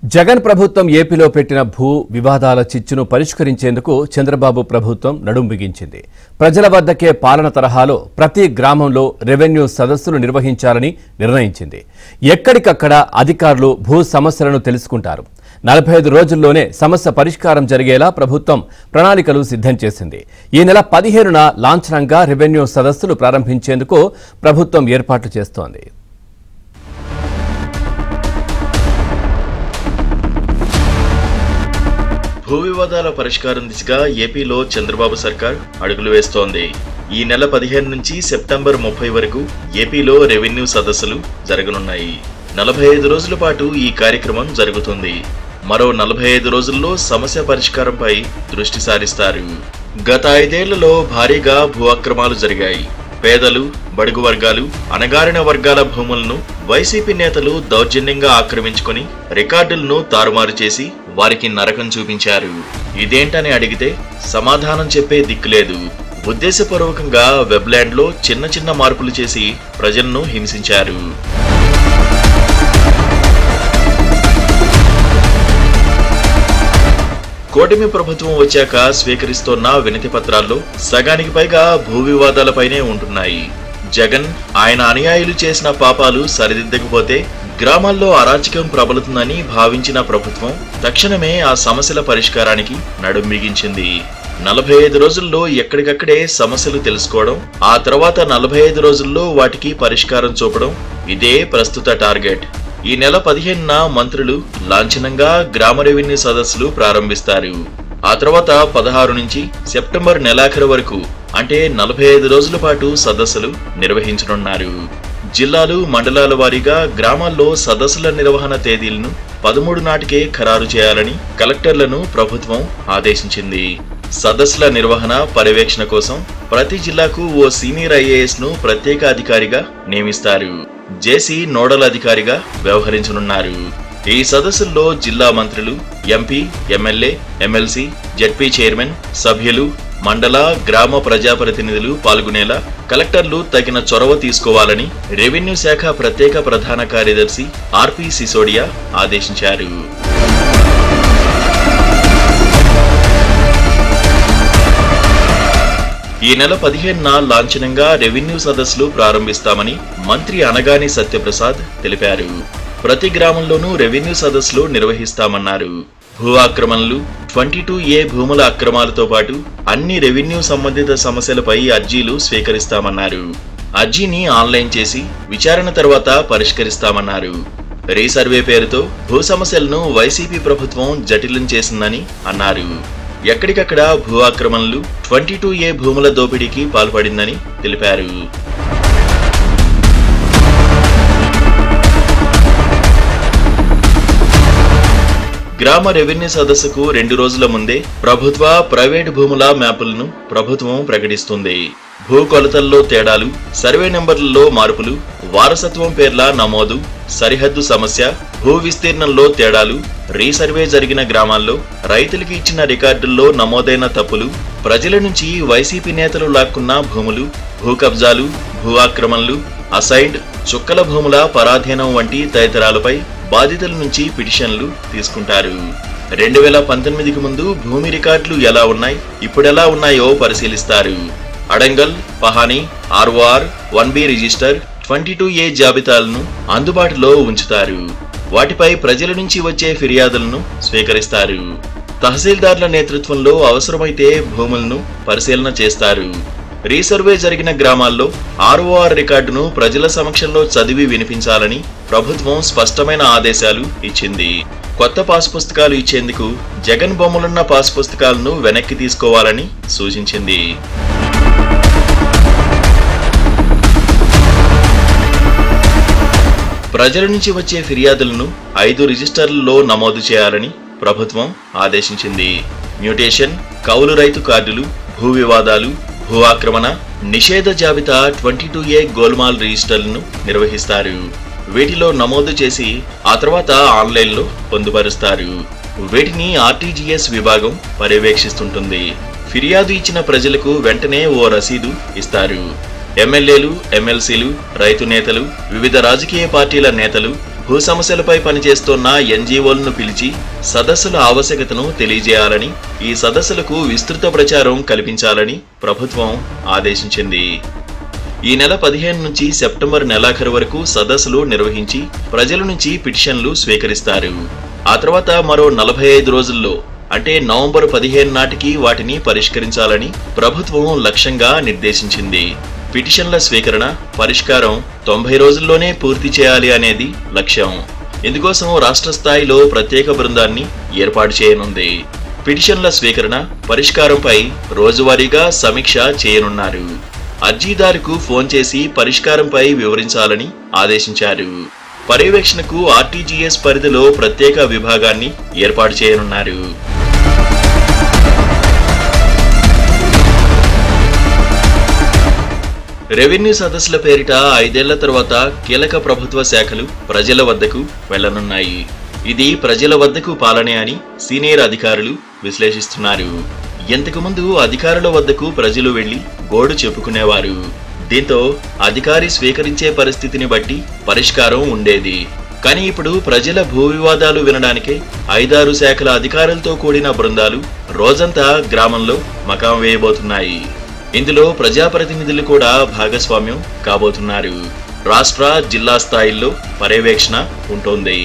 జగన్ ప్రభుత్వం ఏపీలో పెట్టిన భూ వివాదాల చిచ్చును పరిష్కరించేందుకు చంద్రబాబు ప్రభుత్వం నడుం బిగించింది. ప్రజల వద్దకే పాలన తరహాలో ప్రతి గ్రామంలో రెవెన్యూ సదస్సులు నిర్వహించాలని నిర్ణయించింది. ఎక్కడికక్కడ అధికారులు భూ సమస్యలను తెలుసుకుంటారు. 45 రోజుల్లోనే సమస్య పరిష్కారం జరిగేలా ప్రభుత్వం ప్రణాళికలు సిద్ధం చేసింది. ఈ నెల 15న లాంఛనంగా రెవెన్యూ సదస్సులు ప్రారంభించేందుకు ప్రభుత్వం ఏర్పాట్లు చేస్తోంది. భూ వివాదాల పరిష్కారం దిశగా ఏపీలో చంద్రబాబు సర్కార్ అడుగులు వేస్తోంది. ఈ నెల 15 నుంచి సెప్టెంబర్ 30 వరకు ఏపీలో రెవెన్యూ సదస్సులు జరగనున్నాయి. 45 రోజుల పాటు ఈ కార్యక్రమం జరుగుతుంది. మరో 45 రోజుల్లో సమస్య పరిష్కారంపై దృష్టి సారిస్తారు. గత 5 ఏళ్లలో భారీగా భూ అక్రమాలు జరిగాయి. పేదలు, బడుగు వర్గాలు, అణగారిన వర్గాల భూములను వైసీపీ నేతలు దౌర్జన్యంగా ఆక్రమించుకొని రికార్డులను తారుమారు చేసి వారికి నరకం చూపించారు. ఇదేంటని అడిగితే సమాధానం చెప్పే దిక్కులేదు. ఉద్దేశపూర్వకంగా వెబ్లాండ్లో చిన్న చిన్న మార్పులు చేసి ప్రజలను హింసించారు. కూటమి ప్రభుత్వం వచ్చాక స్వీకరిస్తోన్న వినతి పత్రాల్లో సగానికి పైగా భూ వివాదాలపైనే ఉంటున్నాయి. జగన్, ఆయన అనుయాయులు చేసిన పాపాలు సరిదిద్దకపోతే గ్రామాల్లో అరాచకం ప్రబలుతుందని భావించిన ప్రభుత్వం తక్షణమే ఆ సమస్యల పరిష్కారానికి నడుం బిగించింది. 45 రోజుల్లో ఎక్కడికక్కడే సమస్యలు తెలుసుకోవడం, ఆ తర్వాత 45 రోజుల్లో వాటికి పరిష్కారం చూపడం, ఇదే ప్రస్తుత టార్గెట్. ఈ నెల 15న మంత్రులు లాంఛనంగా గ్రామ రెవెన్యూ సదస్సులు ప్రారంభిస్తారు. ఆ తర్వాత 16 నుంచి సెప్టెంబర్ నెలాఖరు వరకు అంటే 45 రోజుల పాటు సదస్సులు నిర్వహించనున్నారు. జిల్లాలు, మండలాల వారీగా గ్రామాల్లో సదస్సుల నిర్వహణ తేదీలను 13 నాటికే ఖరారు చేయాలని కలెక్టర్లను ప్రభుత్వం ఆదేశించింది. సదస్సుల నిర్వహణ, పర్యవేక్షణ కోసం ప్రతి జిల్లాకు ఓ సీనియర్ ఐఏఎస్ ను ప్రత్యేక అధికారిగా నియమిస్తారు. జేసీ నోడల్ అధికారిగా వ్యవహరించనున్నారు. ఈ సదస్సుల్లో జిల్లా మంత్రులు, MP, MLA, MLC, ZP chairman, సభ్యులు, మండల, గ్రామ ప్రజాప్రతినిధులు పాల్గొనేలా కలెక్టర్లు తగిన చొరవ తీసుకోవాలని రెవెన్యూ శాఖ ప్రత్యేక ప్రధాన కార్యదర్శి ఆర్పి సిసోడియా ఆదేశించారు. ఈ నెల 15న లాంఛనంగా రెవెన్యూ సదస్సులు ప్రారంభిస్తామని మంత్రి అనగాని సత్యప్రసాద్ తెలిపారు. ప్రతి గ్రామంలోనూ రెవెన్యూ సదస్సులు నిర్వహిస్తామన్నారు. భూ ఆక్రమణలు, 22A భూముల అక్రమాలతో పాటు అన్ని రెవెన్యూ సంబంధిత సమస్యలపై అర్జీలు స్వీకరిస్తామన్నారు. అర్జీని ఆన్లైన్ చేసి విచారణ తర్వాత పరిష్కరిస్తామన్నారు. రీసర్వే పేరుతో భూ సమస్యలను వైసీపీ ప్రభుత్వం జటిలం చేసిందని అన్నారు. ఎక్కడికక్కడ భూ ఆక్రమణలు, 22A భూముల దోపిడీకి పాల్పడిందని తెలిపారు. గ్రామ రెవెన్యూ సదస్సుకు 2 రోజుల ముందే ప్రభుత్వ, ప్రైవేటు భూముల మ్యాపులను ప్రభుత్వం ప్రకటిస్తుంది. భూ కొలతల్లో తేడాలు, సర్వే నెంబర్లలో మార్పులు, వారసత్వం పేర్ల నమోదు, సరిహద్దు సమస్య, భూ విస్తీర్ణంలో తేడాలు, రీసర్వే జరిగిన గ్రామాల్లో రైతులకి ఇచ్చిన రికార్డుల్లో నమోదైన తప్పులు, ప్రజల నుంచి వైసీపీ నేతలు లాక్కున్న భూములు, భూ కబ్జాలు, భూ ఆక్రమణలు, అసైన్డ్, చుక్కల భూముల పరాధీనం వంటి తదితరాలపై బాధితుల నుంచి పిటిషన్లు తీసుకుంటారు. 2019కి ముందు భూమి రికార్డులు ఎలా ఉన్నాయి, ఇప్పుడెలా ఉన్నాయో పరిశీలిస్తారు. Adangal, పహాని, ROR, 1B register, 22A జాబితాలను అందుబాటులో ఉంచుతారు. వాటిపై ప్రజల నుంచి వచ్చే ఫిర్యాదులను స్వీకరిస్తారు. తహసీల్దార్ల నేతృత్వంలో అవసరమైతే భూములను పరిశీలన చేస్తారు. రీసర్వే జరిగిన గ్రామాల్లో ఆర్ఓఆర్ రికార్డును ప్రజల సమక్షంలో చదివి వినిపించాలని ప్రభుత్వం స్పష్టమైన ఆదేశాలు ఇచ్చింది. కొత్త పాస్ పుస్తకాలు ఇచ్చేందుకు జగన్ బొమ్మలున్న పాస్ పుస్తకాలను వెనక్కి తీసుకోవాలని సూచించింది. ప్రజల నుంచి వచ్చే ఫిర్యాదులను 5 రిజిస్టర్లలో నమోదు చేయాలని ప్రభుత్వం ఆదేశించింది. మ్యూటేషన్, కౌలు రైతు కార్డులు, భూ వివాదాలు, భూ ఆక్రమణ నిషేధ జాబితా 22A గోల్మాల్ రిజిస్టర్లను నిర్వహిస్తారు. వీటిలో నమోదు చేసి ఆ తర్వాత ఆన్లైన్లో పొందుపరుస్తారు. వీటిని ఆర్టీజీఎస్ విభాగం పర్యవేక్షిస్తుంటుంది. ఫిర్యాదు ఇచ్చిన ప్రజలకు వెంటనే ఓ రసీదు ఇస్తారు. ఎమ్మెల్యేలు, ఎమ్మెల్సీలు, రైతు నేతలు, వివిధ రాజకీయ పార్టీల నేతలు, భూ సమస్యలపై పనిచేస్తున్న ఎన్జీఓలను పిలిచి సదస్సుల ఆవశ్యకతను తెలియజేయాలని, ఈ సదస్సులకు విస్తృత ప్రచారం కల్పించాలని ప్రభుత్వం ఆదేశించింది. ఈ నెల 15 నుంచి సెప్టెంబర్ నెలాఖరు వరకు సదస్సులు నిర్వహించి ప్రజల నుంచి పిటిషన్లు స్వీకరిస్తారు. ఆ తర్వాత మరో 45 రోజుల్లో అంటే నవంబర్ 15 నాటికి వాటిని పరిష్కరించాలని ప్రభుత్వం లక్ష్యంగా నిర్దేశించింది. పిటిషన్ల స్వీకరణ, పరిష్కారం 90 రోజుల్లోనే పూర్తి చేయాలి అనేది లక్ష్యం. ఇందుకోసం రాష్ట్ర స్థాయిలో ప్రత్యేక బృందాన్ని ఏర్పాటు చేయనుంది. పిటిషన్ల స్వీకరణ, పరిష్కారంపై రోజువారీగా సమీక్ష చేయనున్నారు. అర్జీదారుకు ఫోన్ చేసి పరిష్కారంపై వివరించాలని ఆదేశించారు. పర్యవేక్షణకు ఆర్టీజీఎస్ పరిధిలో ప్రత్యేక విభాగాన్ని ఏర్పాటు చేయనున్నారు. రెవెన్యూ సదస్సుల పేరిట 5 ఏళ్ల తర్వాత కీలక ప్రభుత్వ శాఖలు ప్రజల వద్దకు వెళ్లనున్నాయి. ఇది ప్రజల వద్దకు పాలనే అని సీనియర్ అధికారులు విశ్లేషిస్తున్నారు. ఇంతకుముందు అధికారుల వద్దకు ప్రజలు వెళ్లి గోడు చెప్పుకునేవారు. దీంతో అధికారి స్వీకరించే పరిస్థితిని బట్టి పరిష్కారం ఉండేది. కానీ ఇప్పుడు ప్రజల భూ వివాదాలు వినడానికే 5-6 శాఖల అధికారులతో కూడిన బృందాలు రోజంతా గ్రామంలో మకాం వేయబోతున్నాయి. ఇందులో ప్రజాప్రతినిధులు కూడా భాగస్వామ్యం కాబోతున్నారు. రాష్ట్ర, జిల్లా స్థాయిల్లో పర్యవేక్షణ ఉంటుంది.